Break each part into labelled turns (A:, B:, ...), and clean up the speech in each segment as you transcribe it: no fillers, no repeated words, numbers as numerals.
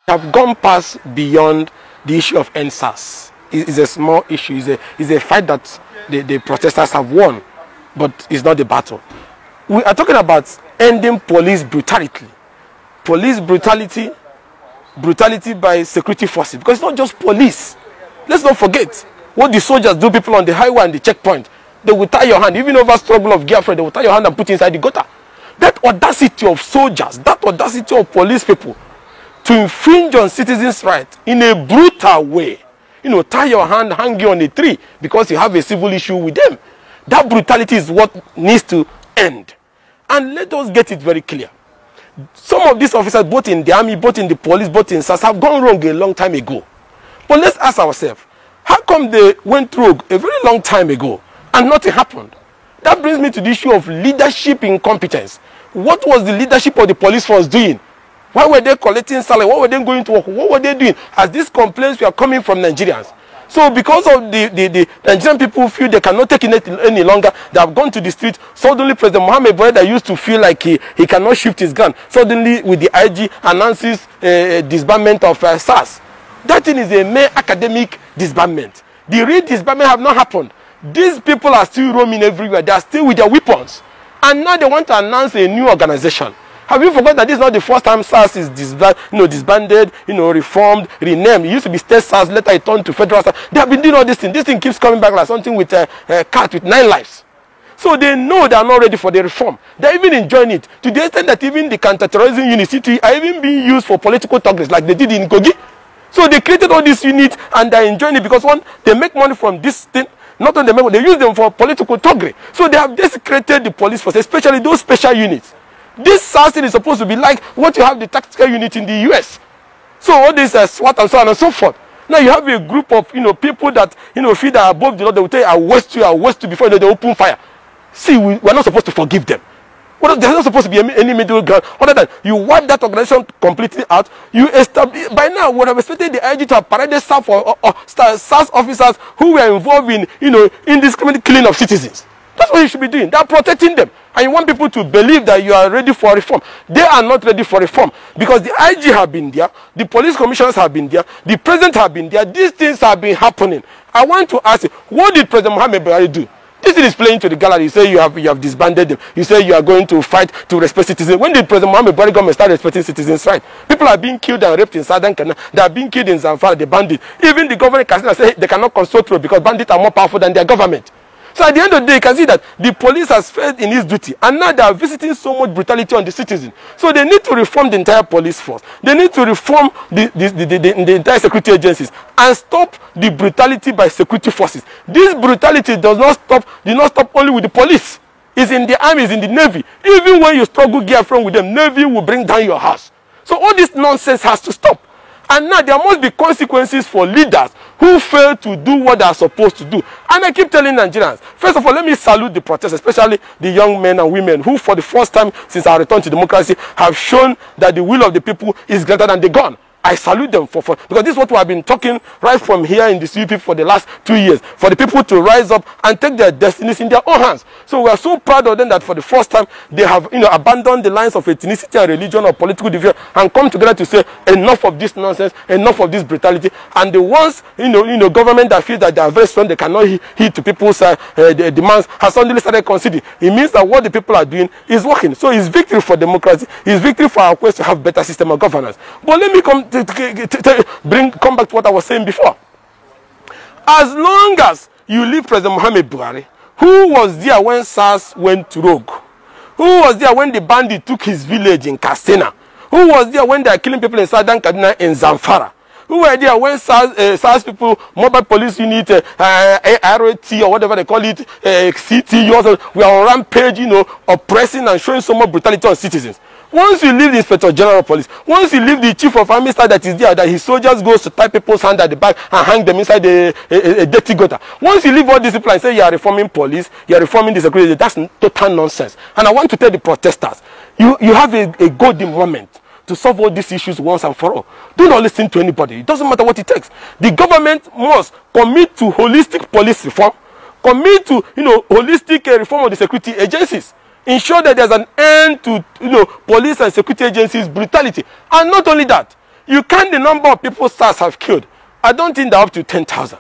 A: have gone past beyond the issue of NSAS. It's a small issue. It's a fight that the protesters have won, but it's not the battle. We are talking about ending police brutality. Police brutality by security forces. Because it's not just police. Let's not forget what the soldiers do people on the highway and the checkpoint. They will tie your hand. Even over struggle of girlfriend, they will tie your hand and put you inside the gutter. That audacity of soldiers, that audacity of police people to infringe on citizens' rights in a brutal way. Tie your hand, hang you on a tree because you have a civil issue with them. That brutality is what needs to end. And let us get it very clear. Some of these officers, both in the army, both in the police, both in SAS, have gone wrong a long time ago. But let's ask ourselves, how come they went rogue a very long time ago and nothing happened? That brings me to the issue of leadership incompetence. What was the leadership of the police force doing? Why were they collecting salary? What were they going to work? What were they doing? As these complaints were coming from Nigerians. So because of the Nigerian people feel they cannot take it any longer, they have gone to the street. Suddenly President Mohammed Buhari, that used to feel like he cannot shift his gun, suddenly with the IG announces disbandment of SAS. That thing is a mere academic disbandment. The real disbandment have not happened. These people are still roaming everywhere. They are still with their weapons. And now they want to announce a new organization. Have you forgotten that this is not the first time SAS is disbanded, reformed, renamed? It used to be state SAS, later it turned to federal SAS. They have been doing all this thing. This thing keeps coming back like something with a cat with 9 lives. So they know they are not ready for the reform. They are even enjoying it to the extent that even the counter-terrorism units are even being used for political targets like they did in Kogi. So they created all these units and they are enjoying it because one, they make money from this thing. Not only they use them for political target. So they have desecrated the police force, especially those special units. This SAS is supposed to be like what you have the tactical unit in the US. So all this SWAT and so on and so forth. Now you have a group of people that feel that above the law. They will tell you, I waste you before they open fire. See, we are not supposed to forgive them. There's not supposed to be any middle ground other than you wipe that organization completely out. You establish. By now, we would have expected the IG to have paraded SAS officers who were involved in indiscriminate killing of citizens. That's what you should be doing. They are protecting them. And you want people to believe that you are ready for reform. They are not ready for reform. Because the IG have been there, the police commissioners have been there, the president have been there. These things have been happening. I want to ask you, what did President Mohammed Buhari do? This is playing to the gallery. You say you have disbanded them. You say you are going to fight to respect citizens. When did President Mohammed Buhari come and start respecting citizens' rights? People are being killed and raped in Southern Kenya. They are being killed in Zamfara, the bandits. Even the government can say they cannot consult through because bandits are more powerful than their government. So at the end of the day, you can see that the police has failed in its duty. And now they are visiting so much brutality on the citizens. So they need to reform the entire police force. They need to reform the entire security agencies and stop the brutality by security forces. This brutality did not stop only with the police. It's in the army, it's in the navy. Even when you struggle girlfriend with them, navy will bring down your house. So all this nonsense has to stop. And now there must be consequences for leaders who fail to do what they are supposed to do. And I keep telling Nigerians, first of all, let me salute the protesters, especially the young men and women who for the first time since our return to democracy have shown that the will of the people is greater than the gun. I salute them because this is what we have been talking right from here in the CUP for the last 2 years. For the people to rise up and take their destinies in their own hands. So we are so proud of them that for the first time they have abandoned the lines of ethnicity and religion or political division and come together to say enough of this nonsense, enough of this brutality. And the ones government that feel that they are very strong, they cannot heed to people's demands, has suddenly started conceding. It means that what the people are doing is working. So it's victory for democracy. It's victory for our quest to have better system of governance. But let me come back to what I was saying before. As long as you leave President Mohammed Buhari, who was there when SARS went rogue? Who was there when the bandit took his village in Katsina? Who was there when they are killing people in Southern Kaduna in Zamfara? Who were there when SARS people, mobile police unit, ROT or whatever they call it, CT, we are on rampage, oppressing and showing so much brutality on citizens? Once you leave the Inspector General of Police, once you leave the Chief of Army Staff that is there, that his soldiers goes to tie people's hands at the back and hang them inside a dirty gutter. Once you leave all this people and say you are reforming police, you are reforming the security, that's total nonsense. And I want to tell the protesters, you have a golden moment to solve all these issues once and for all. Do not listen to anybody. It doesn't matter what it takes. The government must commit to holistic police reform, commit to holistic reform of the security agencies. Ensure that there's an end to police and security agencies' brutality. And not only that, you count the number of people SARS have killed. I don't think they're up to 10,000.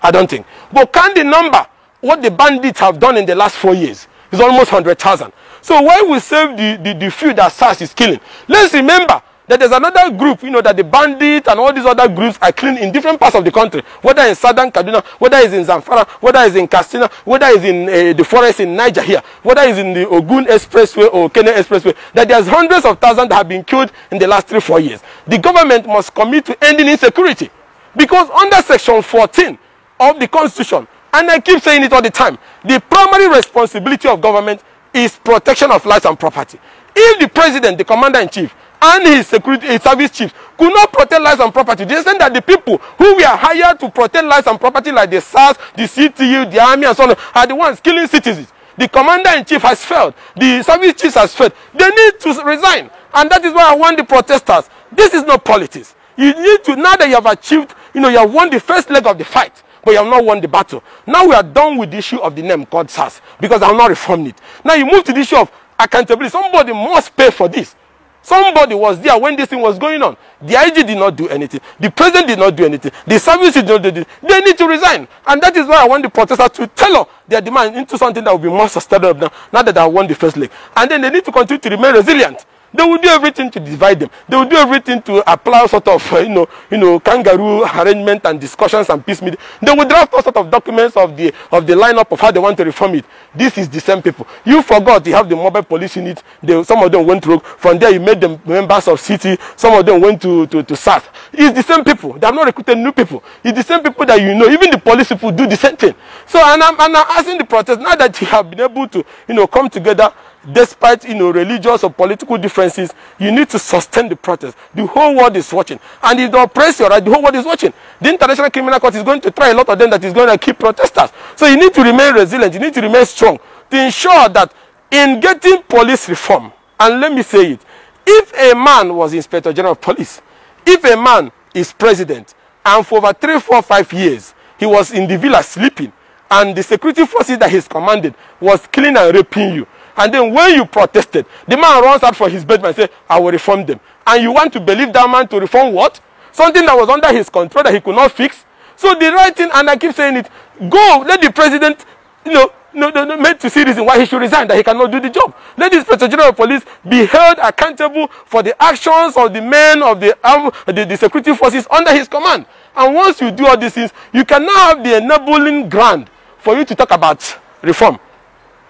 A: I don't think. But count the number, what the bandits have done in the last 4 years. It's almost 100,000. So why we save the few that SARS is killing? Let's remember that there's another group, that the bandits and all these other groups are killing in different parts of the country. Whether in Southern Kaduna, whether it's in Zamfara, whether it's in Katsina, whether it's in the forest in Niger here, whether it's in the Ogun Expressway or Kenya Expressway, that there's hundreds of thousands that have been killed in the last 3-4 years. The government must commit to ending insecurity. Because under Section 14 of the Constitution, and I keep saying it all the time, the primary responsibility of government is protection of lives and property. If the president, the commander-in-chief, and his service chiefs could not protect lives and property, they said that the people who were hired to protect lives and property, like the SARS, the CTU, the army, and so on, are the ones killing citizens. The commander-in-chief has failed. The service chiefs has failed. They need to resign. And that is why I want the protesters. This is not politics. You need to, now that you have achieved, you have won the first leg of the fight, but you have not won the battle. Now we are done with the issue of the name called SARS, because I have not reformed it. Now you move to the issue of accountability. Somebody must pay for this. Somebody was there when this thing was going on. The IG did not do anything. The president did not do anything. The service did not do anything. They need to resign. And that is why I want the protesters to tailor their demand into something that will be more sustainable now that I won the first leg. And then they need to continue to remain resilient. They will do everything to divide them. They will do everything to apply sort of, kangaroo arrangement and discussions and peace meeting. They will draft all sort of documents of the lineup of how they want to reform it. This is the same people. You forgot you have the mobile police unit. Some of them went rogue. From there, you made them members of city. Some of them went to SARS. It's the same people. They have not recruited new people. It's the same people that Even the police people do the same thing. So, and I'm asking the protest, now that you have been able to, come together, despite religious or political differences, you need to sustain the protest. The whole world is watching, and if they oppress you, right, the whole world is watching. The International Criminal Court is going to try a lot of them that is going to keep protesters. So you need to remain resilient. You need to remain strong to ensure that in getting police reform, and let me say it, if a man was Inspector General of Police, if a man is president, and for over 3, 4, 5 years he was in the villa sleeping, and the security forces that he's commanded was killing and raping you, and then when you protested, the man runs out for his bedroom and says, I will reform them. And you want to believe that man to reform what? Something that was under his control that he could not fix? So the right thing, and I keep saying it, go, let the president, made to see reason why he should resign, that he cannot do the job. Let the Inspector General of Police be held accountable for the actions of the men of the security forces under his command. And once you do all these things, you can now have the enabling ground for you to talk about reform.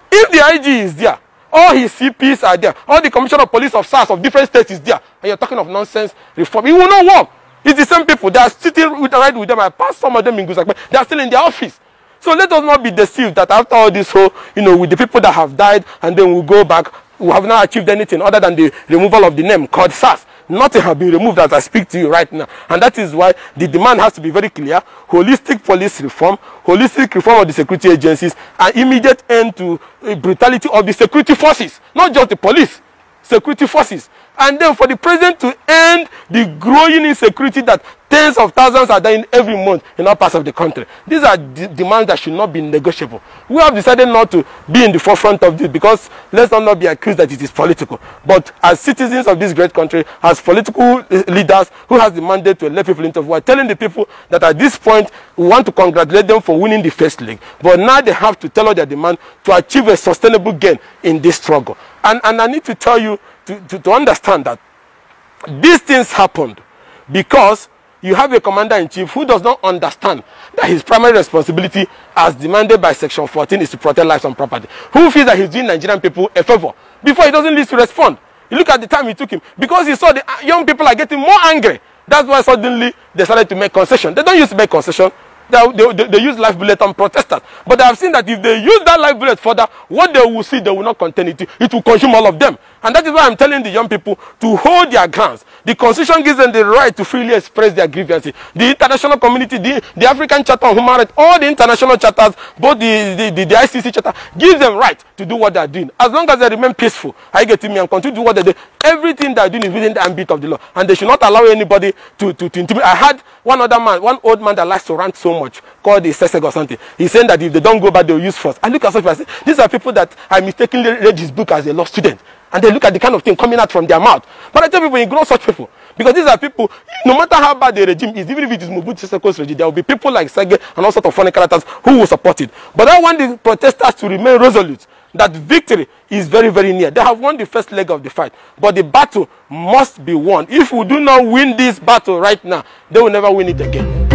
A: If the IG is there, all his CPs are there, all the Commissioner of Police of SARS of different states is there, and you're talking of nonsense reform, it will not work. It's the same people. They are sitting right with them. I passed some of them in Gusakbe. They are still in their office. So let us not be deceived that after all this whole, with the people that have died, and then we'll go back, we have not achieved anything other than the removal of the name called SARS. Nothing has been removed as I speak to you right now. And that is why the demand has to be very clear. Holistic police reform, holistic reform of the security agencies, and immediate end to brutality of the security forces. Not just the police, security forces. And then for the president to end the growing insecurity that tens of thousands are dying every month in all parts of the country. These are demands that should not be negotiable. We have decided not to be in the forefront of this because let's not be accused that it is political. But as citizens of this great country, as political leaders who has the mandate to elect people into, we are telling the people that at this point we want to congratulate them for winning the first league. But now they have to tell us their demand to achieve a sustainable gain in this struggle. And I need to tell you to understand that these things happened because you have a commander-in-chief who does not understand that his primary responsibility as demanded by Section 14 is to protect lives and property. Who feels that he's doing Nigerian people a favor before he doesn't need to respond. You look at the time he took him. Because he saw the young people are getting more angry. That's why suddenly they started to make concession. They don't use to make concession. They use live bullet on protesters. But I have seen that if they use that live bullet further, what they will see, they will not contain it. It will consume all of them. And that is why I'm telling the young people to hold their grounds. The Constitution gives them the right to freely express their grievances. The international community, the African Charter on Human Rights, all the international charters, both the ICC charter, gives them right to do what they are doing. As long as they remain peaceful, I get to me and continue to do what they do. Everything they are doing is within the ambit of the law. And they should not allow anybody to intimidate. I had one old man that likes to rant so much, called the Seseg or something. He's saying that if they don't go back, they'll use force. I look at such people and say, these are people that I mistakenly read his book as a law student. And they look at the kind of thing coming out from their mouth. But I tell people, ignore such people. Because these are people, no matter how bad the regime is, even if it is Mobutu Seseko's regime, there will be people like Sege and all sorts of foreign characters who will support it. But I want the protesters to remain resolute that victory is very, very near. They have won the first leg of the fight. But the battle must be won. If we do not win this battle right now, they will never win it again.